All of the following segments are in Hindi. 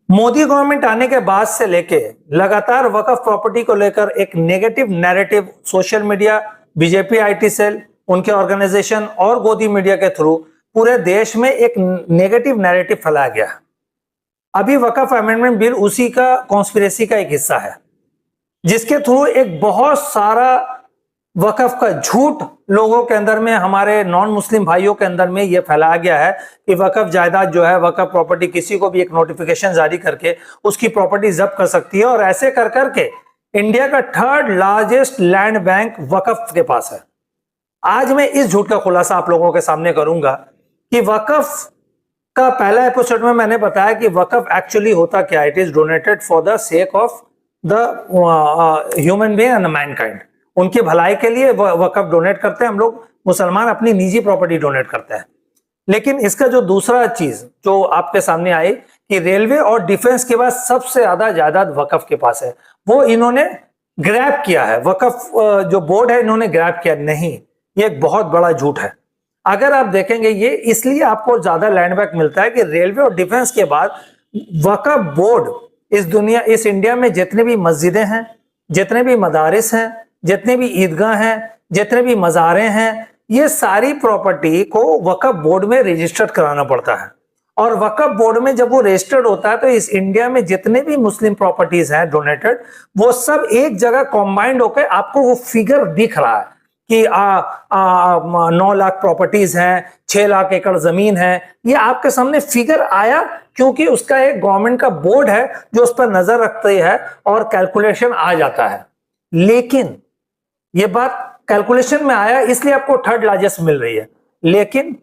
मोदी गवर्नमेंट आने के बाद से लेके लगातार वक्फ प्रॉपर्टी को लेकर एक negative narrative social media, BJP IT cell, उनके ऑर्गेनाइजेशन और गोदी मीडिया के थ्रू पूरे देश में एक नेगेटिव नैरेटिव फैलाया गया। अभी वक्फ अमेंडमेंट बिल उसी का कॉन्स्पिरेसी का एक हिस्सा है, जिसके थ्रू एक बहुत सारा वक्फ का झूठ लोगों के अंदर में, हमारे नॉन मुस्लिम भाइयों के अंदर में ये फैलाया गया है कि वक्फ जायदाद जो है, वक्फ प्रॉपर्टी किसी को भी एक नोटिफिकेशन जारी करके उसकी प्रॉपर्टी जब्त कर सकती है, और ऐसे कर करके इंडिया का 3rd लार्जेस्ट लैंड बैंक वक्फ के पास है। आज मैं इस झूठ का खुलासा आप लोगों के सामने करूंगा कि वक्फ का पहला एपिसोड में मैंने बताया कि वक्फ एक्चुअली होता क्या। It is donated for the sake of the human being and Mankind. उनकी भलाई के लिए वक्फ डोनेट करते हैं। हम लोग मुसलमान अपनी निजी प्रॉपर्टी डोनेट करते हैं। लेकिन इसका जो दूसरा चीज जो आपके सामने आई कि रेलवे और डिफेंस के बाद सबसे ज्यादा जायदाद वक्फ के पास है, वो इन्होंने ग्रैब किया है। वक्फ जो बोर्ड है, इन्होंने ग्रैब किया नहीं। ये एक बहुत बड़ा झूठ है। अगर आप देखेंगे, ये इसलिए आपको ज्यादा लैंड बैंक मिलता है कि रेलवे और डिफेंस के बाद वक्फ बोर्ड इस इंडिया में जितने भी मस्जिदें हैं, जितने भी मदारिस हैं, जितने भी ईदगाह हैं, जितने भी मज़ारें हैं, ये सारी प्रॉपर्टी को वक्फ बोर्ड में रजिस्टर्ड कराना पड़ता है। और वक्फ बोर्ड में जब वो रजिस्टर्ड होता है तो इस इंडिया में जितने भी मुस्लिम प्रॉपर्टीज हैं डोनेटेड, वो सब एक जगह कॉम्बाइंड होकर आपको वो फिगर दिख रहा है कि 9 लाख प्रॉपर्टीज हैं, 6 लाख एकड़ जमीन है। ये आपके सामने फिगर आया क्योंकि उसका एक गवर्नमेंट का बोर्ड है जो उस पर नजर रखती है और कैलकुलेशन आ जाता है। लेकिन ये बात कैलकुलेशन में आया इसलिए आपको 3rd लार्जेस्ट मिल रही है। लेकिन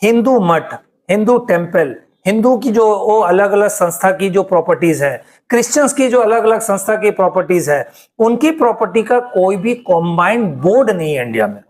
हिंदू मठ, हिंदू टेम्पल, हिंदू की जो वो अलग अलग संस्था की जो प्रॉपर्टीज है, क्रिश्चियंस की जो अलग अलग संस्था की प्रॉपर्टीज है, उनकी प्रॉपर्टी का कोई भी कॉम्बाइंड बोर्ड नहीं है इंडिया में।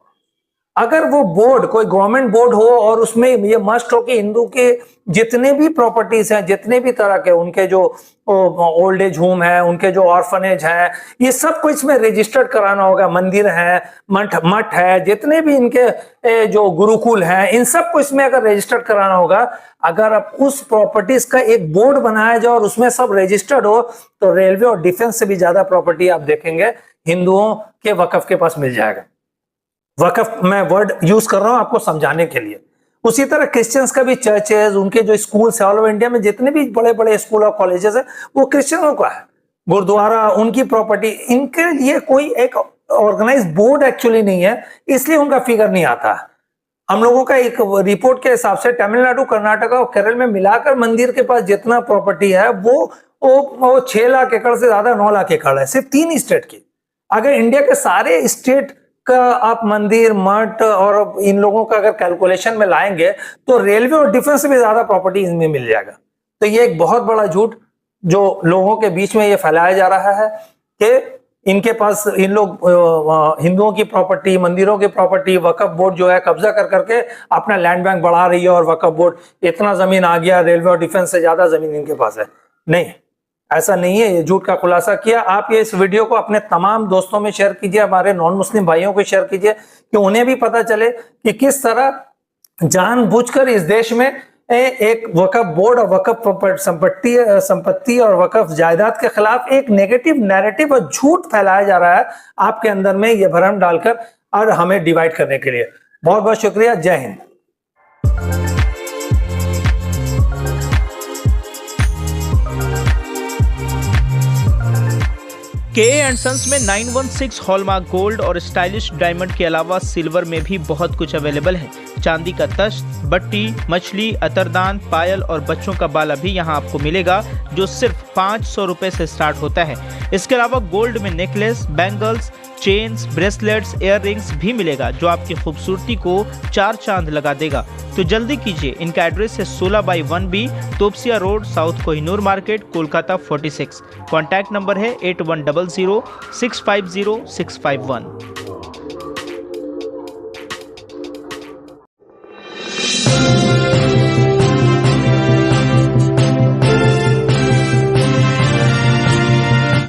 अगर वो बोर्ड कोई गवर्नमेंट बोर्ड हो और उसमें ये मस्ट हो कि हिंदू के जितने भी प्रॉपर्टीज हैं, जितने भी तरह के उनके जो ओल्ड एज होम है, उनके जो ऑर्फनेज है, ये सब को इसमें रजिस्टर्ड कराना होगा। मंदिर है, मठ है, जितने भी इनके जो गुरुकुल हैं, इन सब को इसमें अगर रजिस्टर्ड कराना होगा। अगर आप उस प्रॉपर्टीज का एक बोर्ड बनाया जाए और उसमें सब रजिस्टर्ड हो तो रेलवे और डिफेंस से भी ज्यादा प्रॉपर्टी आप देखेंगे हिंदुओं के वक्फ के पास मिल जाएगा। वक्फ मैं वर्ड यूज कर रहा हूं आपको समझाने के लिए। उसी तरह क्रिश्चियंस का भी चर्चेज, उनके जो स्कूल्स है ऑल ओवर इंडिया में जितने भी बड़े बड़े स्कूल और कॉलेजेस है वो क्रिश्चियनों का है। गुरुद्वारा, उनकी प्रॉपर्टी, इनके लिए कोई एक ऑर्गेनाइज बोर्ड एक्चुअली नहीं है, इसलिए उनका फिगर नहीं आता। हम लोगों का एक रिपोर्ट के हिसाब से तमिलनाडु, कर्नाटका और केरल में मिलाकर मंदिर के पास जितना प्रॉपर्टी है वो 6 लाख एकड़ से ज्यादा 9 लाख एकड़ है, सिर्फ 3 स्टेट की। अगर इंडिया के सारे स्टेट का आप मंदिर, मठ और इन लोगों का अगर कैलकुलेशन में लाएंगे तो रेलवे और डिफेंस से भी ज्यादा प्रॉपर्टी इनमें मिल जाएगा। तो ये एक बहुत बड़ा झूठ जो लोगों के बीच में ये फैलाया जा रहा है कि इनके पास इन लोग हिंदुओं की प्रॉपर्टी, मंदिरों की प्रॉपर्टी वक्फ बोर्ड जो है कब्जा कर करके अपना लैंड बैंक बढ़ा रही है और वक्फ बोर्ड इतना जमीन आ गया, रेलवे और डिफेंस से ज्यादा जमीन इनके पास है। नहीं, ऐसा नहीं है। ये झूठ का खुलासा किया। आप ये इस वीडियो को अपने तमाम दोस्तों में शेयर कीजिए, हमारे नॉन मुस्लिम भाइयों को शेयर कीजिए कि उन्हें भी पता चले कि किस तरह जानबूझकर इस देश में एक वक्फ बोर्ड और वक्फ संपत्ति और वक्फ जायदाद के खिलाफ एक नेगेटिव नैरेटिव और झूठ फैलाया जा रहा है आपके अंदर में, ये भ्रम डालकर और हमें डिवाइड करने के लिए। बहुत बहुत शुक्रिया। जय हिंद। के सन्स में 916 हॉलमार्क गोल्ड और स्टाइलिश डायमंड के अलावा सिल्वर में भी बहुत कुछ अवेलेबल है। चांदी का तश्त, बट्टी, मछली, अतरदान, पायल और बच्चों का बाला भी यहाँ आपको मिलेगा जो सिर्फ 500 रुपए से स्टार्ट होता है। इसके अलावा गोल्ड में necklace, bangles, chains, bracelets, ear rings भी मिलेगा जो आपकी खूबसूरती को 4 चांद लगा देगा। तो जल्दी कीजिए, इनका एड्रेस है 16/1B Topsia road, south Kohinoor market, Kolkata 46। Contact number है 8100 650 651।